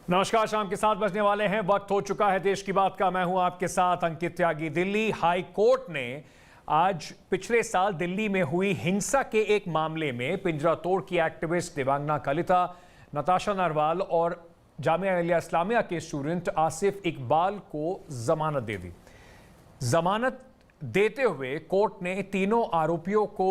नमस्कार, शाम के 7 बजने वाले हैं। वक्त हो चुका है देश की बात का। मैं हूं आपके साथ अंकित त्यागी। दिल्ली हाई कोर्ट ने आज पिछले साल दिल्ली में हुई हिंसा के एक मामले में पिंजरा तोड़ की एक्टिविस्ट देवांगना कलिता, नताशा नरवाल और जामिया मिलिया इस्लामिया के स्टूडेंट आसिफ इकबाल को जमानत दे दी। जमानत देते हुए कोर्ट ने तीनों आरोपियों को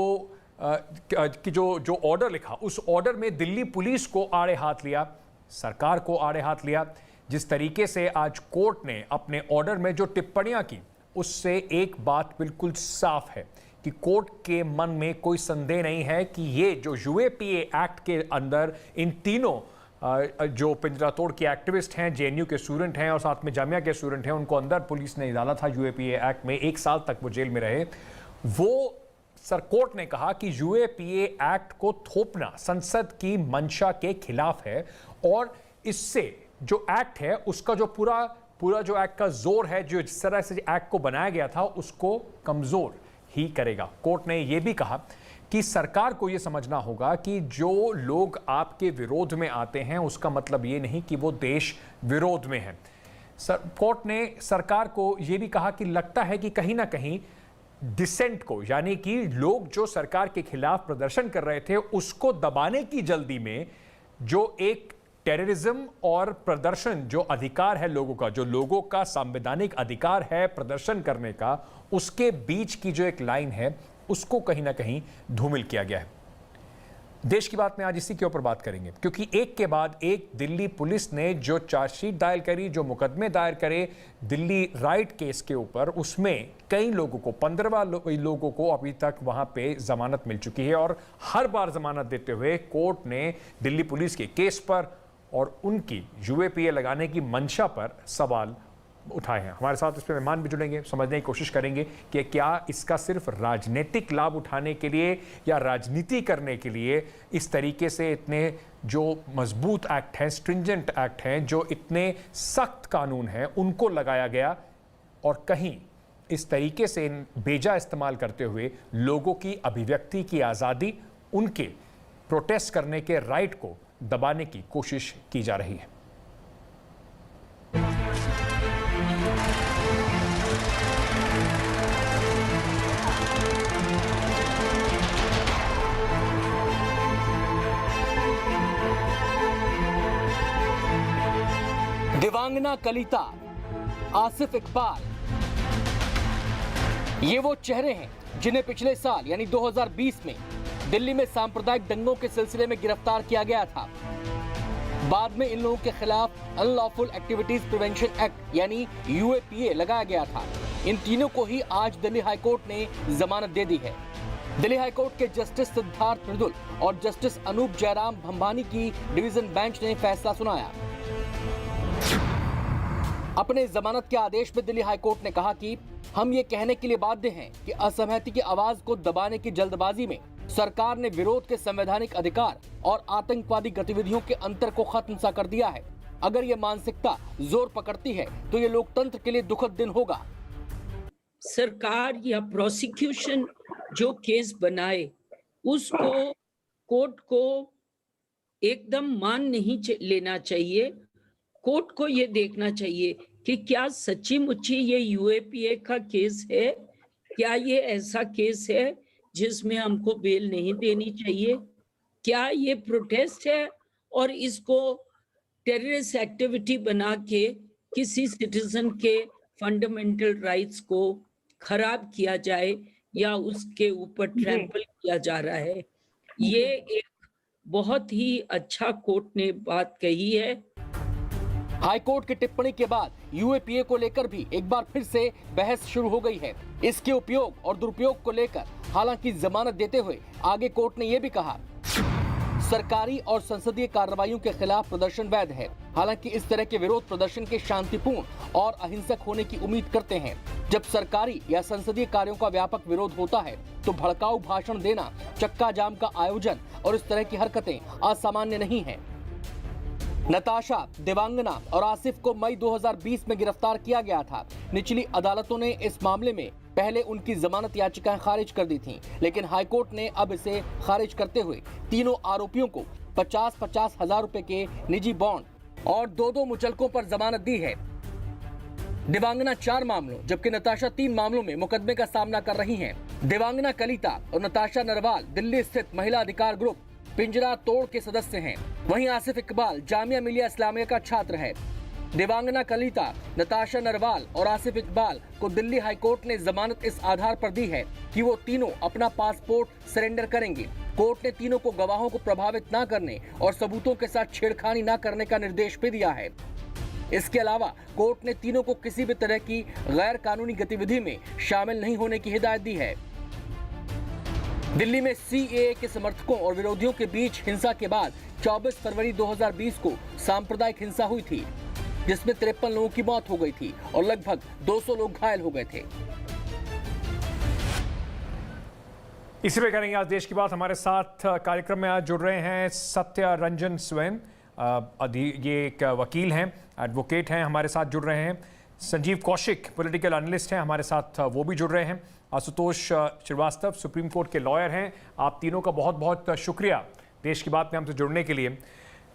कि जो ऑर्डर लिखा, उस ऑर्डर में दिल्ली पुलिस को आड़े हाथ लिया, सरकार को आड़े हाथ लिया। जिस तरीके से आज कोर्ट ने अपने ऑर्डर में जो टिप्पणियां की, उससे एक बात बिल्कुल साफ है कि कोर्ट के मन में कोई संदेह नहीं है कि ये जो यूएपीए एक्ट के अंदर इन तीनों जो पिंजरा तोड़ के एक्टिविस्ट हैं, जेएनयू के स्टूडेंट हैं और साथ में जामिया के स्टूडेंट हैं, उनको अंदर पुलिस ने डाला था यूएपीए एक्ट में। 1 साल तक वो जेल में रहे। वो कोर्ट ने कहा कि यूएपीए एक्ट को थोपना संसद की मंशा के खिलाफ है और इससे जो एक्ट है उसका जो पूरा जो एक्ट का जोर है, जो जिस तरह से एक्ट को बनाया गया था, उसको कमजोर ही करेगा। कोर्ट ने यह भी कहा कि सरकार को यह समझना होगा कि जो लोग आपके विरोध में आते हैं उसका मतलब ये नहीं कि वो देश विरोध में है। कोर्ट ने सरकार को यह भी कहा कि लगता है कि कहीं ना कहीं डिसेंट को, यानी कि लोग जो सरकार के खिलाफ प्रदर्शन कर रहे थे, उसको दबाने की जल्दी में जो एक टेररिज्म और प्रदर्शन जो अधिकार है लोगों का, जो लोगों का संवैधानिक अधिकार है प्रदर्शन करने का, उसके बीच की जो एक लाइन है, उसको कहीं ना कहीं धूमिल किया गया है। देश की बात में आज इसी के ऊपर बात करेंगे, क्योंकि एक के बाद एक दिल्ली पुलिस ने जो चार्जशीट दायर करी, जो मुकदमे दायर करे दिल्ली राइट केस के ऊपर, उसमें कई लोगों को, 15 लोगों को अभी तक वहां पे जमानत मिल चुकी है। और हर बार जमानत देते हुए कोर्ट ने दिल्ली पुलिस के केस पर और उनकी यूएपीए लगाने की मंशा पर सवाल उठाए हैं। हमारे साथ इस पर मेहमान भी जुड़ेंगे, समझने की कोशिश करेंगे कि क्या इसका सिर्फ राजनीतिक लाभ उठाने के लिए या राजनीति करने के लिए इस तरीके से इतने जो मजबूत एक्ट हैं, स्ट्रिंजेंट एक्ट हैं, जो इतने सख्त कानून हैं, उनको लगाया गया और कहीं इस तरीके से बेजा इस्तेमाल करते हुए लोगों की अभिव्यक्ति की आज़ादी, उनके प्रोटेस्ट करने के राइट को दबाने की कोशिश की जा रही है। देवांगना कलिता, आसिफ इकबाल, ये वो चेहरे हैं जिन्हें पिछले साल यानी 2020 में दिल्ली में सांप्रदायिक दंगों के सिलसिले में गिरफ्तार किया गया था। बाद में इन लोगों के खिलाफ अनलॉफुल एक्टिविटीज प्रिवेंशन एक्ट यानी यूएपीए लगाया गया था। इन तीनों को ही आज दिल्ली हाईकोर्ट ने जमानत दे दी है। दिल्ली हाईकोर्ट के जस्टिस सिद्धार्थ मृदुल और जस्टिस अनूप जयराम भंभानी की डिवीजन बेंच ने फैसला सुनाया। अपने जमानत के आदेश में दिल्ली हाईकोर्ट ने कहा कि हम ये कहने के लिए बाध्य हैं कि असहमति की आवाज को दबाने की जल्दबाजी में सरकार ने विरोध के संवैधानिक अधिकार और आतंकवादी गतिविधियों के अंतर को खत्म सा कर दिया है। अगर ये मानसिकता जोर पकड़ती है तो ये लोकतंत्र के लिए दुखद दिन होगा। सरकार या प्रोसिक्यूशन जो केस बनाए उसको कोर्ट को एकदम मान नहीं लेना चाहिए। कोर्ट को ये देखना चाहिए कि क्या सच्ची मुच्ची ये यूएपीए का केस है, क्या ये ऐसा केस है जिसमें हमको बेल नहीं देनी चाहिए, क्या ये प्रोटेस्ट है और इसको टेररिस्ट एक्टिविटी बना के किसी सिटीजन के फंडामेंटल राइट्स को खराब किया जाए या उसके ऊपर ट्रैम्पल किया जा रहा है। ये एक बहुत ही अच्छा कोर्ट ने बात कही है। हाईकोर्ट की टिप्पणी के बाद यूएपीए को लेकर भी एक बार फिर से बहस शुरू हो गई है। इसके उपयोग और दुरुपयोग को लेकर हालांकि जमानत देते हुए आगे कोर्ट ने यह भी कहा, सरकारी और संसदीय कार्रवाइयों के खिलाफ प्रदर्शन वैध है। हालांकि इस तरह के विरोध प्रदर्शन के शांतिपूर्ण और अहिंसक होने की उम्मीद करते हैं। जब सरकारी या संसदीय कार्यों का व्यापक विरोध होता है तो भड़काऊ भाषण देना, चक्का जाम का आयोजन और इस तरह की हरकतें असामान्य नहीं है। नताशा, देवांगना और आसिफ को मई 2020 में गिरफ्तार किया गया था। निचली अदालतों ने इस मामले में पहले उनकी जमानत याचिकाएं खारिज कर दी थीं, लेकिन हाईकोर्ट ने अब इसे खारिज करते हुए तीनों आरोपियों को 50-50 हजार रुपए के निजी बॉन्ड और 2-2 मुचलकों पर जमानत दी है। देवांगना 4 मामलों जबकि नताशा 3 मामलों में मुकदमे का सामना कर रही हैं। देवांगना कलिता और नताशा नरवाल दिल्ली स्थित महिला अधिकार ग्रुप पिंजरा तोड़ के सदस्य हैं। वहीं आसिफ इकबाल जामिया मिलिया इस्लामिया का छात्र है। देवांगना कलिता, नताशा नरवाल और आसिफ इकबाल को दिल्ली हाईकोर्ट ने जमानत इस आधार पर दी है कि वो तीनों अपना पासपोर्ट सरेंडर करेंगे। कोर्ट ने तीनों को गवाहों को प्रभावित न करने और सबूतों के साथ छेड़खानी न करने का निर्देश भी दिया है। इसके अलावा कोर्ट ने तीनों को किसी भी तरह की गैर कानूनी गतिविधि में शामिल नहीं होने की हिदायत दी है। दिल्ली में सीएए के समर्थकों और विरोधियों के बीच हिंसा के बाद 24 फरवरी 2020 को सांप्रदायिक हिंसा हुई थी, जिसमें 53 लोगों की मौत हो गई थी और लगभग 200 लोग घायल हो गए थे। इसी पे करेंगे आज देश की बात। हमारे साथ कार्यक्रम में आज जुड़ रहे हैं सत्य रंजन स्वयं, ये एक वकील हैं, एडवोकेट हैं, हमारे साथ जुड़ रहे हैं। संजीव कौशिक पॉलिटिकल एनालिस्ट हैं, हमारे साथ वो भी जुड़ रहे हैं। आशुतोष श्रीवास्तव सुप्रीम कोर्ट के लॉयर हैं। आप तीनों का बहुत बहुत शुक्रिया देश की बात में हमसे जुड़ने के लिए।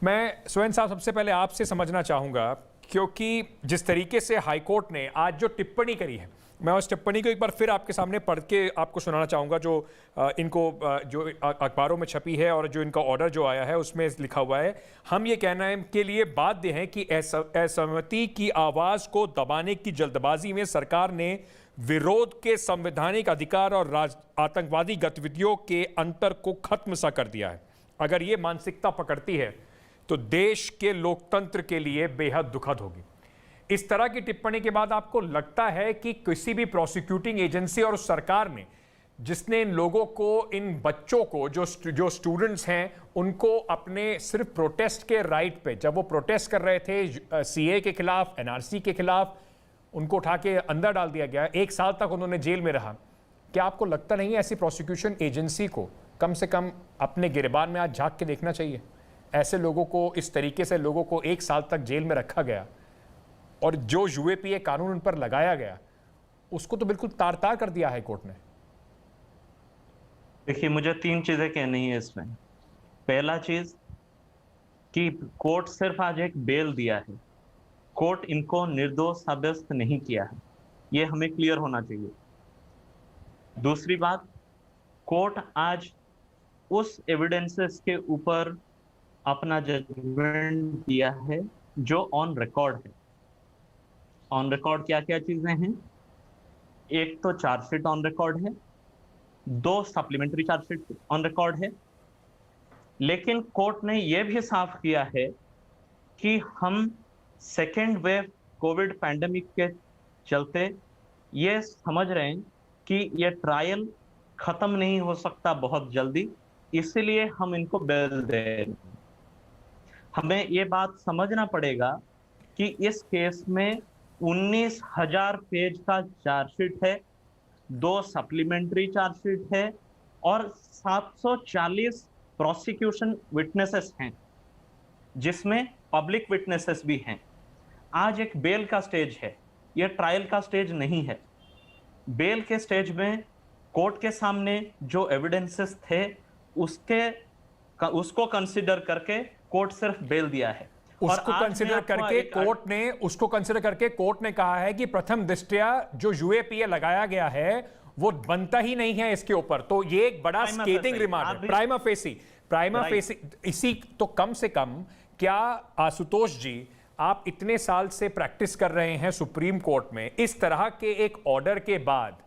मैं स्वयं साहब सबसे पहले आपसे समझना चाहूँगा, क्योंकि जिस तरीके से हाईकोर्ट ने आज जो टिप्पणी करी है, मैं उस टिप्पणी को एक बार फिर आपके सामने पढ़ के आपको सुनाना चाहूँगा, जो जो अखबारों में छपी है और जो इनका ऑर्डर जो आया है उसमें लिखा हुआ है। हम ये कहने के लिए बाध्य हैं कि असहमति की आवाज़ को दबाने की जल्दबाजी में सरकार ने विरोध के संवैधानिक अधिकार और आतंकवादी गतिविधियों के अंतर को खत्म सा कर दिया है। अगर ये मानसिकता पकड़ती है तो देश के लोकतंत्र के लिए बेहद दुखद होगी। इस तरह की टिप्पणी के बाद आपको लगता है कि किसी भी प्रोसिक्यूटिंग एजेंसी और सरकार ने, जिसने इन लोगों को, इन बच्चों को, जो स्टूडेंट्स हैं, उनको अपने सिर्फ प्रोटेस्ट के राइट पे, जब वो प्रोटेस्ट कर रहे थे सीए के खिलाफ, एनआरसी के खिलाफ, उनको उठा के अंदर डाल दिया गया। 1 साल तक उन्होंने जेल में रहा। क्या आपको लगता नहीं है ऐसी प्रोसिक्यूशन एजेंसी को कम से कम अपने गिरबान में आज झांक के देखना चाहिए? ऐसे लोगों को, इस तरीके से लोगों को 1 साल तक जेल में रखा गया और जो यूएपीए कानून उन पर लगाया गया उसको तो बिल्कुल तार-तार कर दिया हाई कोर्ट ने। देखिए, मुझे 3 चीजें कहनी है इसमें। पहला चीज कि कोर्ट सिर्फ आज एक बेल दिया है, कोर्ट इनको निर्दोष साब्यस्त नहीं किया है, ये हमें क्लियर होना चाहिए। दूसरी बात, कोर्ट आज उस एविडेंसेस के ऊपर अपना जजमेंट दिया है जो ऑन रिकॉर्ड है। ऑन रिकॉर्ड क्या क्या चीजें हैं? एक तो चार्जशीट ऑन रिकॉर्ड है, 2 सप्लीमेंट्री चार्जशीट ऑन रिकॉर्ड है। लेकिन कोर्ट ने यह भी साफ किया है कि हम सेकेंड वेव कोविड पैंडेमिक के चलते ये समझ रहे हैं कि ये ट्रायल खत्म नहीं हो सकता बहुत जल्दी, इसलिए हम इनको बेल दे रहे हैं। हमें ये बात समझना पड़ेगा कि इस केस में 19,000 पेज का चार्जशीट है, 2 सप्लीमेंट्री चार्जशीट है और 740 प्रोसिक्यूशन विटनेसेस हैं, जिसमें पब्लिक विटनेसेस भी हैं। आज एक बेल का स्टेज है, यह ट्रायल का स्टेज नहीं है। बेल के स्टेज में कोर्ट के सामने जो एविडेंसेस थे उसको कंसीडर करके कोर्ट सिर्फ बेल दिया है। उसको कंसीडर करके कोर्ट ने कहा है कि प्रथम दृष्टया जो यूएपीए लगाया गया है वो बनता ही नहीं है इसके ऊपर। तो ये एक बड़ा स्केटिंग रिमार्क है, प्राइमा फेसी। इसी तो कम से कम, क्या आशुतोष जी, आप इतने साल से प्रैक्टिस कर रहे हैं सुप्रीम कोर्ट में, इस तरह के एक ऑर्डर के बाद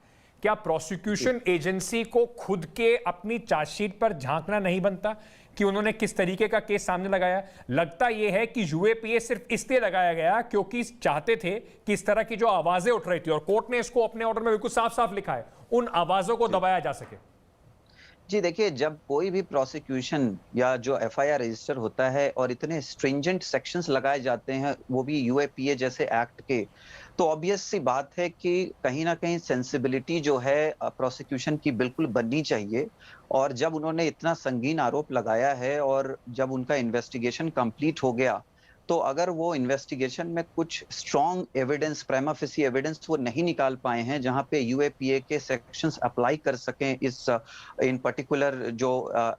क्या प्रोसिक्यूशन एजेंसी को खुद के अपनी चार्जशीट पर झांकना नहीं बनता कि उन्होंने किस तरीके का केस सामने लगाया? लगता यह है कि यूएपीए सिर्फ इसलिए लगाया गया क्योंकि चाहते थे कि इस तरह की जो आवाजें उठ रही थी, और कोर्ट ने इसको अपने ऑर्डर में बिल्कुल साफ साफ लिखा है, उन आवाजों को दबाया जा सके। जी देखिए, जब कोई भी प्रोसिक्यूशन या जो एफआईआर रजिस्टर होता है और इतने स्ट्रिंजेंट सेक्शंस लगाए जाते हैं, वो भी यूएपीए जैसे एक्ट के, तो ऑब्वियस सी बात है कि कहीं ना कहीं सेंसिबिलिटी जो है प्रोसिक्यूशन की बिल्कुल बननी चाहिए। और जब उन्होंने इतना संगीन आरोप लगाया है और जब उनका इन्वेस्टिगेशन कंप्लीट हो गया तो अगर वो इन्वेस्टिगेशन में कुछ strong evidence, prima facie evidence वो नहीं निकाल पाए हैं जहां पे यूएपीए के सेक्शंस अप्लाई कर सकें इस इन पर्टिकुलर जो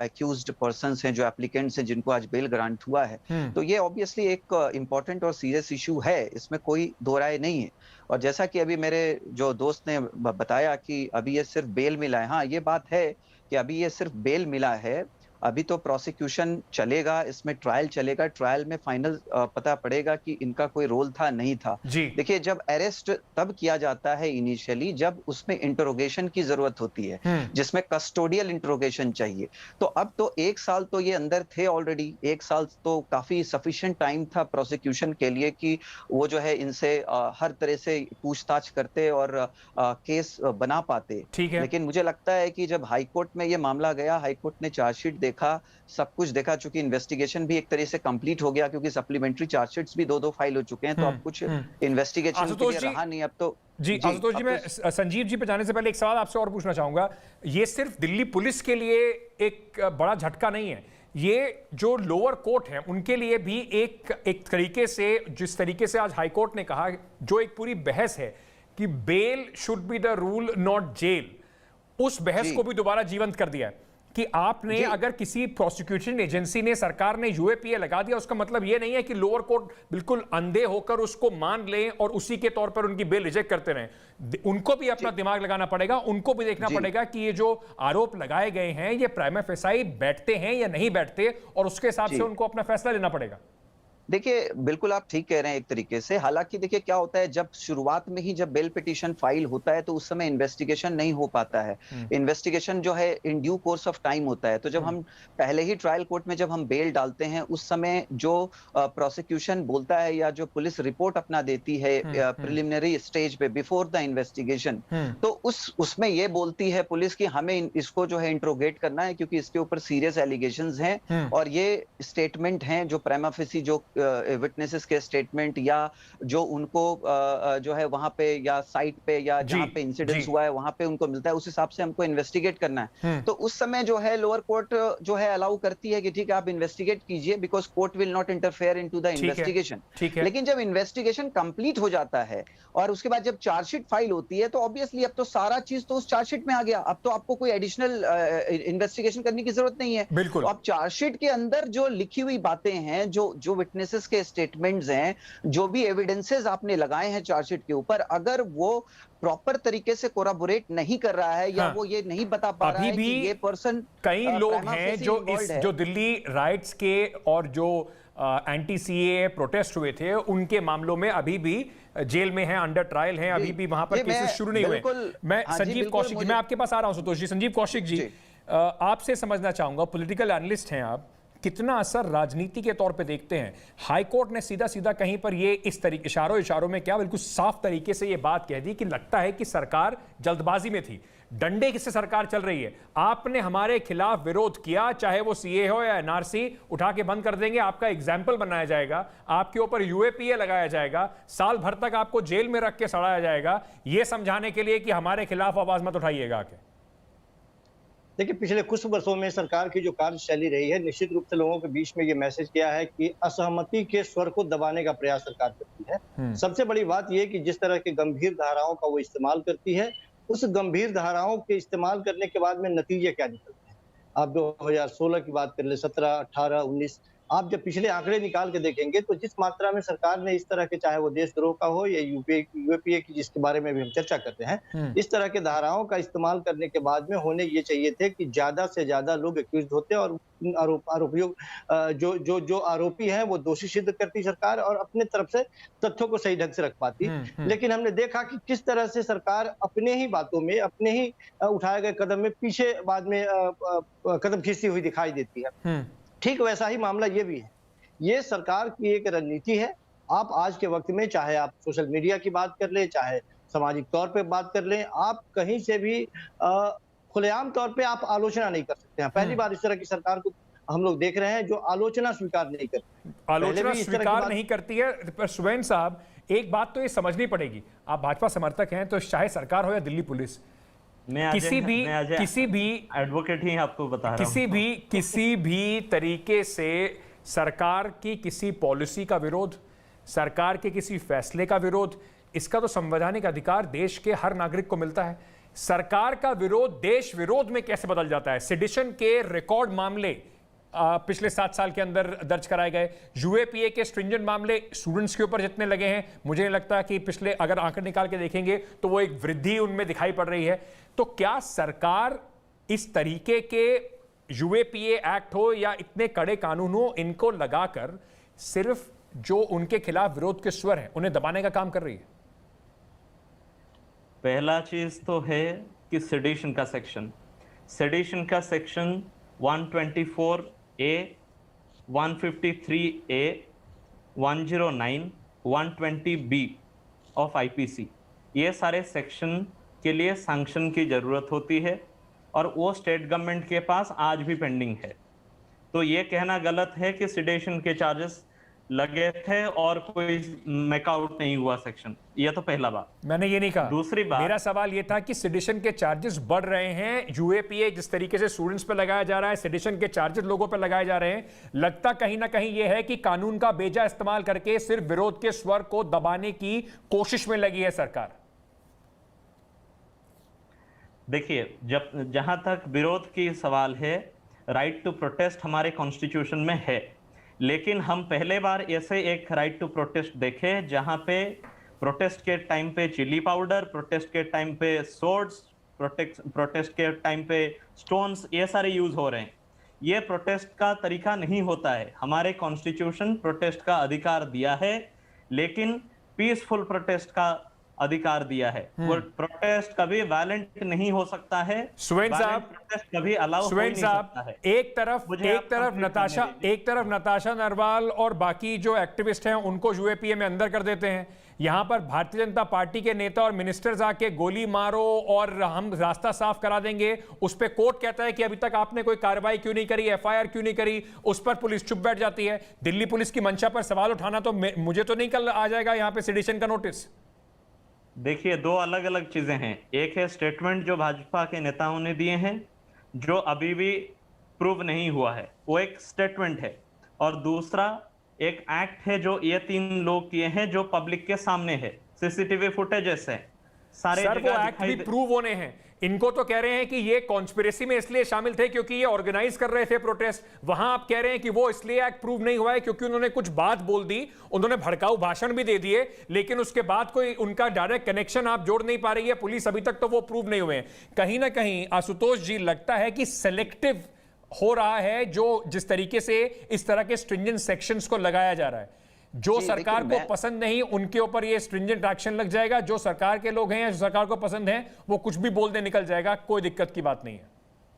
एक्यूज्ड पर्संस हैं, जो एप्लीकेंट्स हैं जिनको आज बेल ग्रांट हुआ है, तो ये ऑब्वियसली एक इंपॉर्टेंट और सीरियस इशू है, इसमें कोई दो राय नहीं है। और जैसा कि अभी मेरे जो दोस्त ने बताया कि अभी ये सिर्फ बेल मिला है, हाँ ये बात है कि अभी ये सिर्फ बेल मिला है, अभी तो प्रोसिक्यूशन चलेगा, इसमें ट्रायल चलेगा, ट्रायल में फाइनल पता पड़ेगा कि इनका कोई रोल था नहीं था। देखिए, जब अरेस्ट तब किया जाता है इनिशियली जब उसमें इंटरोगेशन की जरूरत होती है, जिसमें कस्टोडियल इंटरोगेशन चाहिए। तो अब तो 1 साल तो ये अंदर थे ऑलरेडी, 1 साल तो काफी सफिशिएंट टाइम था प्रोसिक्यूशन के लिए कि वो जो है इनसे हर तरह से पूछताछ करते और केस बना पाते। लेकिन मुझे लगता है कि जब हाईकोर्ट में ये मामला गया, हाईकोर्ट ने चार्जशीट देखा, सब कुछ देखा, चूंकि इन्वेस्टिगेशन भी एक तरह से कंप्लीट हो गया क्योंकि सप्लीमेंट्री चार्जशीट्स भी 2-2 फाइल हो चुके हैं, तो अब कुछ इन्वेस्टिगेशन के लिए रहा नहीं अब तो। जी आशुतोष जी, मैं संजीव जी पे जाने से पहले एक सवाल आपसे और पूछना चाहूंगा। ये सिर्फ दिल्ली पुलिस के लिए एक बड़ा झटका नहीं है, ये जो लोअर कोर्ट है उनके लिए भी एक तरीके से, जिस तरीके से आज हाईकोर्ट ने कहा, जो एक पूरी बहस है कि bail should be the rule not jail, उस बहस को भी दोबारा जीवंत कर दिया है कि आपने अगर किसी प्रोसिक्यूशन एजेंसी ने, सरकार ने यूएपीए लगा दिया, उसका मतलब यह नहीं है कि लोअर कोर्ट बिल्कुल अंधे होकर उसको मान लें और उसी के तौर पर उनकी बेल रिजेक्ट करते रहें। उनको भी अपना दिमाग लगाना पड़ेगा, उनको भी देखना पड़ेगा कि ये जो आरोप लगाए गए हैं ये प्राइमा फेसाई बैठते हैं या नहीं बैठते, और उसके हिसाब से उनको अपना फैसला लेना पड़ेगा। देखिए, बिल्कुल आप ठीक कह रहे हैं एक तरीके से। हालांकि देखिए क्या होता है, जब शुरुआत में ही जब बेल पिटीशन फाइल होता है तो उस समय इन्वेस्टिगेशन नहीं हो पाता है। इन्वेस्टिगेशन जो है in due course of time होता है। तो जब हम पहले ही ट्रायल कोर्ट में जब हम बेल डालते हैं, उस समय जो प्रोसिक्यूशन बोलता है या जो पुलिस रिपोर्ट अपना देती है प्रिलिमिनरी स्टेज पे बिफोर द इन्वेस्टिगेशन, तो उसमें ये बोलती है पुलिस कि हमें इसको जो है इंट्रोगेट करना है क्योंकि इसके ऊपर सीरियस एलिगेशंस हैं और ये स्टेटमेंट हैं जो प्राइमा फेसी जो विटनेसेस के स्टेटमेंट या जो उनको जो है वहां पे या साइट पे या जहां पे इंसिडेंस हुआ है वहां पे उनको मिलता है, उस हिसाब से हमको इन्वेस्टिगेट करना है। तो उस समय जो है लोअर कोर्ट जो है अलाउ करती है कि ठीक है आप इन्वेस्टिगेट कीजिए, because court will not interfere into the investigation. लेकिन जब इन्वेस्टिगेशन कंप्लीट हो जाता है और उसके बाद जब चार्जशीट फाइल होती है, तो ऑब्वियसली अब तो सारा चीज तो उस चार्जशीट में आ गया, अब तो आपको कोई एडिशनल इन्वेस्टिगेशन करने की जरूरत नहीं है। बिल्कुल। तो अब चार्जशीट के अंदर जो लिखी हुई बातें हैं, जो विटनेसेस के स्टेटमेंट्स हैं, जो भी एविडेंसेस आपने लगाए हैं चार्जशीट के ऊपर, अगर वो प्रॉपर तरीके से कोराबोरेट नहीं कर रहा है या वो ये नहीं बता पा रहा है कि ये पर्सन, कई लोग हैं जो दिल्ली राइट्स के और जो एंटी सीए प्रोटेस्ट हुए थे उनके मामलों में अभी भी जेल में हैं, अंडर ट्रायल हैं, अभी भी वहां पर केसेस शुरू नहीं हुए। मैं संजीव कौशिक जी, मैं आपके पास आ रहा हूं संतोष जी। संजीव कौशिक जी, आपसे समझना चाहूंगा, पॉलिटिकल एनालिस्ट हैं आप, कितना असर राजनीति के तौर पे देखते हैं? हाईकोर्ट ने सीधा सीधा कहीं पर ये इस तरीके इशारों में क्या बिल्कुल साफ तरीके से ये बात कह दी कि लगता है कि सरकार जल्दबाजी में थी, डंडे किससे सरकार चल रही है, आपने हमारे खिलाफ विरोध किया, चाहे वो सीए हो या एनआरसी, उठा के बंद कर देंगे, आपका एग्जाम्पल बनाया जाएगा, आपके ऊपर यूएपीए लगाया जाएगा, साल भर तक आपको जेल में रख के सड़ाया जाएगा, ये समझाने के लिए कि हमारे खिलाफ आवाज मत उठाइएगा आके। देखिए, पिछले कुछ वर्षों में सरकार की जो कार्यशैली रही है, निश्चित रूप से लोगों के बीच में ये मैसेज किया है कि असहमति के स्वर को दबाने का प्रयास सरकार करती है। सबसे बड़ी बात यह कि जिस तरह के गंभीर धाराओं का वो इस्तेमाल करती है, उस गंभीर धाराओं के इस्तेमाल करने के बाद में नतीजे क्या निकलते हैं। आप 2016 की बात कर ले, 17, 18, 19, आप जब पिछले आंकड़े निकाल के देखेंगे तो जिस मात्रा में सरकार ने इस तरह के, चाहे वो देशद्रोह का हो या यूएपीए की, जिसके बारे में भी हम चर्चा करते हैं, इस तरह के धाराओं का इस्तेमाल करने के बाद में होने ये चाहिए थे कि ज्यादा से ज्यादा लोग एक्यूज होते और आरोपियों जो आरोपी हैं वो दोषी सिद्ध करती सरकार और अपने तरफ से तथ्यों को सही ढंग से रख पाती। लेकिन हमने देखा कि किस तरह से सरकार अपने ही बातों में, अपने ही उठाए गए कदम में पीछे बाद में कदम खींचती हुई दिखाई देती है। ठीक वैसा ही मामला ये भी है। ये सरकार की एक रणनीति है। आप आज के वक्त में, चाहे आप सोशल मीडिया की बात कर ले, चाहे सामाजिक तौर पे बात कर ले, आप कहीं से भी खुलेआम तौर पे आप आलोचना नहीं कर सकते हैं। पहली बार इस तरह की सरकार को हम लोग देख रहे हैं जो आलोचना स्वीकार नहीं करती। आलोचना स्वीकार नहीं करती है। पर सुवैन साहब, एक बात तो ये समझनी पड़ेगी, आप भाजपा समर्थक हैं, तो चाहे सरकार हो या दिल्ली पुलिस, किसी भी एडवोकेट ही आपको बता रहा हूं, किसी भी तरीके से सरकार की किसी पॉलिसी का विरोध, सरकार के किसी फैसले का विरोध, इसका तो संवैधानिक अधिकार देश के हर नागरिक को मिलता है। सरकार का विरोध देश विरोध में कैसे बदल जाता है? सेडिशन के रिकॉर्ड मामले पिछले 7 साल के अंदर दर्ज कराए गए, यूएपीए के स्ट्रिंजेंट मामले स्टूडेंट्स के ऊपर जितने लगे हैं, मुझे नहीं लगता कि पिछले, अगर आंकड़े निकाल के देखेंगे तो वो एक वृद्धि उनमें दिखाई पड़ रही है। तो क्या सरकार इस तरीके के यूएपीए एक्ट हो या इतने कड़े कानून हो, इनको लगाकर सिर्फ जो उनके खिलाफ विरोध के स्वर हैं उन्हें दबाने का काम कर रही है? पहला चीज तो है कि सेडिशन का section 124A, 153A, 109, 120B of IPC, ये सारे सेक्शन के लिए सैंक्शन की जरूरत होती है और वो स्टेट गवर्नमेंट के पास आज भी पेंडिंग है। तो ये कहना गलत है कि सेडेशन के चार्जेस लगे थे और कोई मेकआउट नहीं हुआ सेक्शन। ये तो पहला बात। मैंने ये नहीं कहा। दूसरी बात, मेरा सवाल ये था कि सेडिशन के चार्जेस बढ़ रहे हैं, यूएपीए जिस तरीके से स्टूडेंट्स पे लगाया जा रहा है, सेडिशन के चार्जेस लोगों पे लगाए जा रहे हैं, लगता कहीं ना कहीं ये है कि कानून का बेजा इस्तेमाल करके सिर्फ विरोध के स्वर को दबाने की कोशिश में लगी है सरकार। देखिए, जहां तक विरोध की सवाल है, राइट टू प्रोटेस्ट हमारे कॉन्स्टिट्यूशन में है, लेकिन हम पहले बार ऐसे एक राइट टू प्रोटेस्ट देखे जहां पे प्रोटेस्ट के टाइम पे चिली पाउडर, प्रोटेस्ट के टाइम पे सोर्ड्स, प्रोटेस्ट के टाइम पे स्टोन्स, ये सारे यूज हो रहे हैं। ये प्रोटेस्ट का तरीका नहीं होता है। हमारे कॉन्स्टिट्यूशन प्रोटेस्ट का अधिकार दिया है, लेकिन पीसफुल प्रोटेस्ट का अधिकार दिया है। वो प्रोटेस्ट कभी वायलेंट नहीं हो सकता है। सुवेन साहब, प्रोटेस्ट कभी अलाउ हो नहीं सकता है। एक तरफ नताशा नरवाल और बाकी जो एक्टिविस्ट हैं उनको यूएपीए में अंदर कर देते हैं, यहां पर भारतीय जनता पार्टी के नेता और मिनिस्टर्स आके गोली मारो और हम रास्ता साफ करा देंगे। उस पर कोर्ट कहता है कि अभी तक आपने कोई कार्रवाई क्यों नहीं करी, एफआईआर क्यों नहीं करी, उस पर पुलिस चुप बैठ जाती है। दिल्ली पुलिस की मंशा पर सवाल उठाना तो मुझे तो नहीं कल आ जाएगा यहां पे सेडिशन का नोटिस। देखिए, दो अलग अलग चीजें हैं। एक है स्टेटमेंट जो भाजपा के नेताओं ने दिए हैं, जो अभी भी प्रूव नहीं हुआ है, वो एक स्टेटमेंट है, और दूसरा एक एक्ट है जो ये 3 लोग किए हैं, जो पब्लिक के सामने है, सीसीटीवी फुटेजेस है सारे। सर, वो एक्ट भी प्रूव होने हैं। इनको तो कह रहे हैं कि ये कॉन्स्पिरेसी में इसलिए शामिल थे क्योंकि ये ऑर्गेनाइज कर रहे थे प्रोटेस्ट। वहां आप कह रहे हैं कि वो इसलिए एक्ट प्रूव नहीं हुआ है क्योंकि उन्होंने कुछ बात बोल दी, उन्होंने भड़काऊ भाषण भी दे दिए, लेकिन उसके बाद कोई उनका डायरेक्ट कनेक्शन आप जोड़ नहीं पा रही है पुलिस अभी तक, तो वो प्रूव नहीं हुए हैं। कहीं ना कहीं आशुतोष जी, लगता है कि सेलेक्टिव हो रहा है जो जिस तरीके से इस तरह के स्ट्रिंजेंट सेक्शंस को लगाया जा रहा है। जो सरकार को पसंद नहीं उनके ऊपर ये स्ट्रिंजेंट एक्शन लग जाएगा, जो सरकार के लोग हैं या जो सरकार को पसंद है वो कुछ भी बोल दे निकल जाएगा, कोई दिक्कत की बात नहीं है।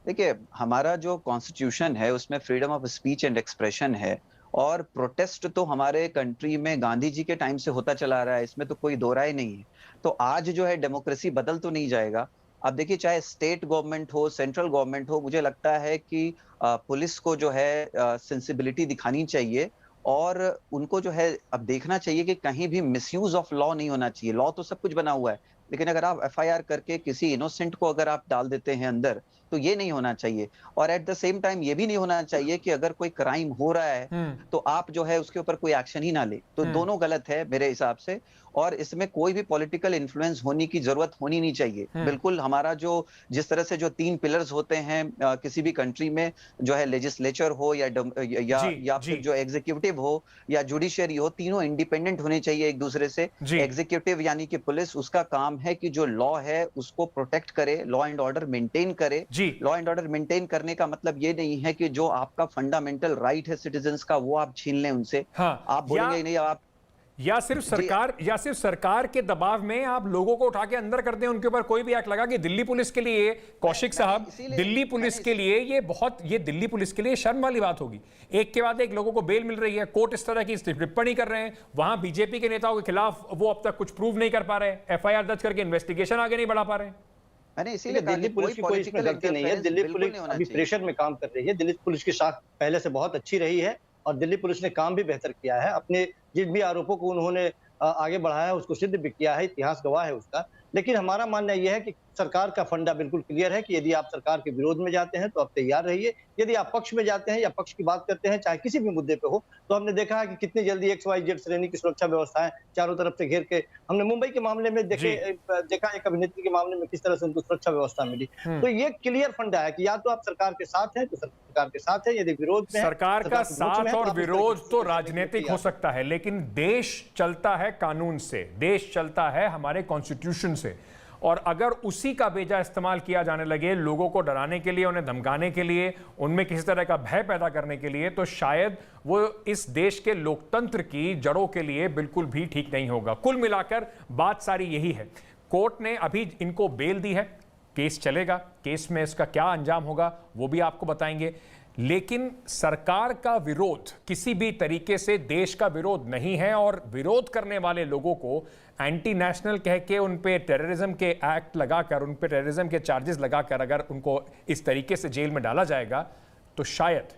देखिए, हमारा जो कॉन्स्टिट्यूशन है उसमें freedom of speech and expression है, और प्रोटेस्ट तो हमारे कंट्री में गांधी जी के टाइम से होता चला रहा है, इसमें तो कोई दो राय नहीं है। तो आज जो है डेमोक्रेसी बदल तो नहीं जाएगा। अब देखिए, चाहे स्टेट गवर्नमेंट हो, सेंट्रल गवर्नमेंट हो, मुझे लगता है कि पुलिस को जो है सेंसिबिलिटी दिखानी चाहिए, और उनको जो है अब देखना चाहिए कि कहीं भी मिसयूज ऑफ लॉ नहीं होना चाहिए। लॉ तो सब कुछ बना हुआ है, लेकिन अगर आप एफआईआर करके किसी इनोसेंट को अगर आप डाल देते हैं अंदर, तो ये नहीं होना चाहिए। और एट द सेम टाइम ये भी नहीं होना चाहिए कि अगर कोई क्राइम हो रहा है तो आप जो है उसके ऊपर कोई एक्शन ही ना ले। तो दोनों गलत है मेरे हिसाब से, और इसमें कोई भी पॉलिटिकल इन्फ्लुएंस होने की जरूरत होनी नहीं चाहिए। बिल्कुल, हमारा जो जिस तरह से जो 3 पिलर्स होते हैं किसी भी कंट्री में, जो है लेजिस्लेचर हो या फिर जो एग्जीक्यूटिव हो या जुडिशियरी हो, तीनों इंडिपेंडेंट होने चाहिए एक दूसरे से। एग्जीक्यूटिव यानी कि पुलिस, उसका काम है कि जो लॉ है उसको प्रोटेक्ट करे, लॉ एंड ऑर्डर मेंटेन करे। लॉ एंड ऑर्डर मेंटेन करने का मतलब ये नहीं है कि जो आपका फंडामेंटल राइट है सिटीजन्स का, वो आप छीन लें उनसे। आप बोलेंगे नहीं, आप या सिर्फ सरकार के दबाव में आप लोगों को उठा के अंदर कर दें, उनके ऊपर कोई भी एक्ट लगा कि दिल्ली पुलिस के लिए, कौशिक साहब, दिल्ली पुलिस के लिए ये दिल्ली पुलिस के लिए शर्म वाली बात होगी। एक के बाद एक लोगों को बेल मिल रही है, कोर्ट इस तरह की टिप्पणी कर रहे हैं, वहां बीजेपी के नेताओं के खिलाफ वो अब तक कुछ प्रूव नहीं कर पा रहे, एफआईआर दर्ज करके इन्वेस्टिगेशन आगे नहीं बढ़ा पा रहे हैं। मैंने इसीलिए दिल्ली पुलिस की कोई इसमें गलती नहीं है। दिल्ली पुलिस अभी प्रेशर में काम कर रही है। दिल्ली पुलिस की साख पहले से बहुत अच्छी रही है, और दिल्ली पुलिस ने काम भी बेहतर किया है। अपने जिन भी आरोपों को उन्होंने आगे बढ़ाया है उसको सिद्ध भी किया है, इतिहास गवाह है उसका। लेकिन हमारा मानना यह है कि सरकार का फंडा बिल्कुल क्लियर है कि यदि आप सरकार के विरोध में जाते हैं तो आप तैयार रहिए, यदि आप पक्ष में जाते हैं या पक्ष की बात करते हैं चाहे किसी भी मुद्दे पे हो, तो हमने देखा है कि कितनी जल्दी XYZ श्रेणी की सुरक्षा व्यवस्थाएं चारों तरफ से घेर के, हमने मुंबई के मामले में देखा एक अभिनेत्री के मामले में किस तरह से उनको सुरक्षा व्यवस्था मिली। तो ये क्लियर फंडा है कि या तो आप सरकार के साथ हैं तो सरकार के साथ है, यदि विरोध में सरकार का साथ और विरोध तो राजनीतिक हो सकता है, लेकिन देश चलता है कानून से, देश चलता है हमारे कॉन्स्टिट्यूशन से। और अगर उसी का बेजा इस्तेमाल किया जाने लगे लोगों को डराने के लिए, उन्हें धमकाने के लिए, उनमें किसी तरह का भय पैदा करने के लिए, तो शायद वो इस देश के लोकतंत्र की जड़ों के लिए बिल्कुल भी ठीक नहीं होगा। कुल मिलाकर बात सारी यही है। कोर्ट ने अभी इनको बेल दी है, केस चलेगा, केस में इसका क्या अंजाम होगा वो भी आपको बताएंगे। लेकिन सरकार का विरोध किसी भी तरीके से देश का विरोध नहीं है, और विरोध करने वाले लोगों को एंटी नेशनल कह के उन पे टेररिज्म के एक्ट लगाकर, उन पे टेररिज्म के चार्जेस लगाकर अगर उनको इस तरीके से जेल में डाला जाएगा तो शायद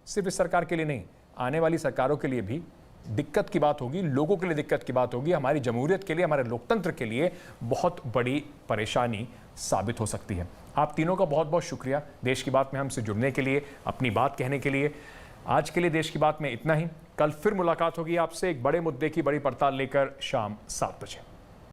सिर्फ इस सरकार के लिए नहीं, आने वाली सरकारों के लिए भी दिक्कत की बात होगी, लोगों के लिए दिक्कत की बात होगी, हमारी जमहूरियत के लिए, हमारे लोकतंत्र के लिए बहुत बड़ी परेशानी साबित हो सकती है। आप तीनों का बहुत बहुत शुक्रिया देश की बात में हमसे जुड़ने के लिए, अपनी बात कहने के लिए। आज के लिए देश की बात में इतना ही। कल फिर मुलाकात होगी आपसे एक बड़े मुद्दे की बड़ी पड़ताल लेकर शाम 7 बजे।